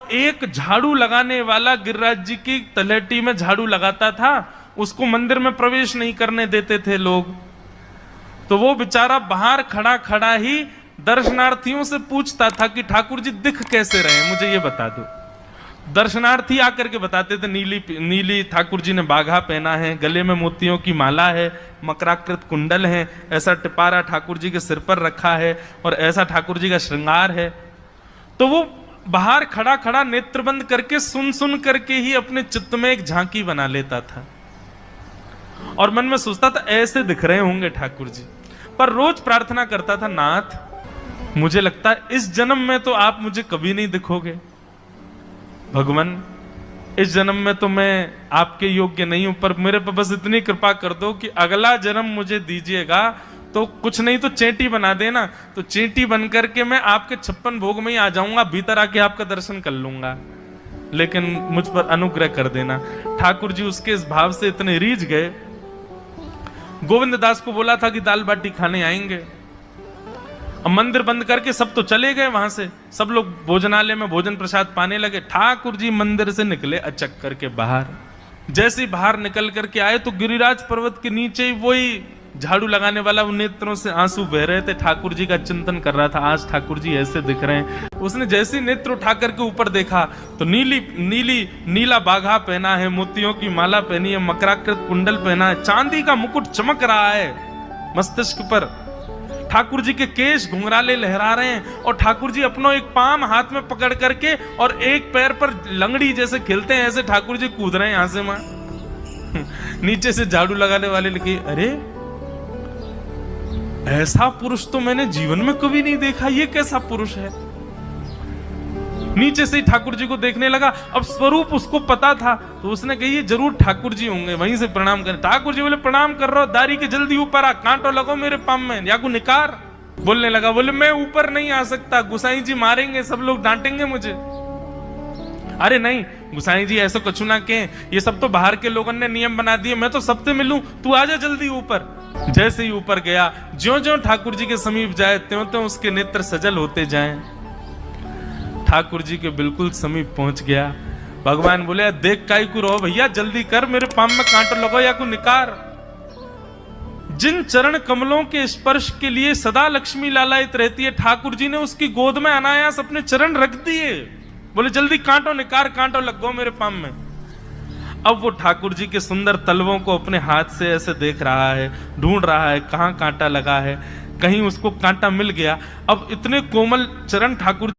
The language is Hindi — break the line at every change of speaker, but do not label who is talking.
एक झाड़ू लगाने वाला गिरिराज जी की तलहटी में झाड़ू लगाता था, उसको मंदिर में प्रवेश नहीं करने देते थे लोग। तो वो बेचारा बाहर खड़ा खड़ा ही दर्शनार्थियों से पूछता था कि ठाकुर जी दिख कैसे रहे, मुझे ये बता दो। दर्शनार्थी आकर के बताते थे नीली ठाकुर जी ने बाघा पहना है, गले में मोतियों की माला है, मकराकृत कुंडल है, ऐसा टिपारा ठाकुर जी के सिर पर रखा है और ऐसा ठाकुर जी का श्रृंगार है। तो वो बाहर खड़ा खड़ा नेत्र बंद करके सुन सुन करके ही अपने चित्त में एक झांकी बना लेता था और मन में सोचता था ऐसे दिख रहे होंगे ठाकुर जी। पर रोज प्रार्थना करता था, नाथ मुझे लगता है इस जन्म में तो आप मुझे कभी नहीं दिखोगे, भगवान इस जन्म में तो मैं आपके योग्य नहीं हूं, पर मेरे पर बस इतनी कृपा कर दो कि अगला जन्म मुझे दीजिएगा तो कुछ नहीं तो चेंटी बना देना, तो चेंटी बन करके मैं आपके 56 भोग में ही आ जाऊंगा, भीतर आके आपका दर्शन कर लूंगा, लेकिन मुझ पर अनुग्रह कर देना। ठाकुर जी उसके इस भाव से इतने रीझ गए। गोविंद दास को बोला था कि दाल बाटी खाने आएंगे। अब मंदिर बंद करके सब तो चले गए, वहां से सब लोग भोजनालय में भोजन प्रसाद पाने लगे। ठाकुर जी मंदिर से निकले अचक करके बाहर। जैसे ही बाहर निकल करके आए तो गिरिराज पर्वत के नीचे ही वही झाड़ू लगाने वाला वो नेत्रों से आंसू बह रहे थे, ठाकुर जी का चिंतन कर रहा था, आज ठाकुर जी ऐसे दिख रहे हैं। उसने जैसे ही नेत्र उठा करके ऊपर देखा तो नीला बाघा पहना है, मोतियों की माला पहनी है, मकराकृत कुंडल पहना है, चांदी का मुकुट चमक रहा है मस्तिष्क पर, ठाकुर जी के केश घुंघराले लहरा रहे हैं और ठाकुर जी अपना एक पाम हाथ में पकड़ करके और एक पैर पर लंगड़ी जैसे खेलते हैं ऐसे ठाकुर जी कूद रहे हैं यहां से वहां। नीचे से झाड़ू लगाने वाले लिखे, अरे ऐसा पुरुष तो मैंने जीवन में कभी नहीं देखा, ये कैसा पुरुष है। नीचे से ही ठाकुर जी को देखने लगा। अब स्वरूप उसको पता था तो उसने कही ये जरूर ठाकुर जी होंगे, वहीं से प्रणाम करें। ठाकुर जी बोले प्रणाम कर रहा हूं, दारी के जल्दी ऊपर आ, कांटो लगो मेरे पाम में, या को निकार। बोलने लगा, बोले मैं ऊपर नहीं आ सकता, गुसाई जी मारेंगे, सब लोग डांटेंगे मुझे। अरे नहीं गुसाई जी ऐसा कछु ना के, ये सब तो बाहर के लोगों ने नियम बना दिए, मैं तो सबसे मिलूं, तू आजा जल्दी ऊपर। जैसे ही ऊपर गया, ज्यों-ज्यों ठाकुर जी के समीप जाए त्यों-त्यों उसके नेत्र सजल होते जाएं। ठाकुर जी के बिल्कुल समीप पहुंच गया। भगवान बोले, देख काई को रहो भैया, जल्दी कर, मेरे पाम में कांटो लगो या को निकार। जिन चरण कमलों के स्पर्श के लिए सदा लक्ष्मी लालायित रहती है, ठाकुर जी ने उसकी गोद में अनायास अपने चरण रख दिए। बोले जल्दी कांटो निकार, कांटो लग गो मेरे पाम में। अब वो ठाकुर जी के सुंदर तलवों को अपने हाथ से ऐसे देख रहा है, ढूंढ रहा है कहां कांटा लगा है, कहीं उसको कांटा मिल गया। अब इतने कोमल चरण ठाकुर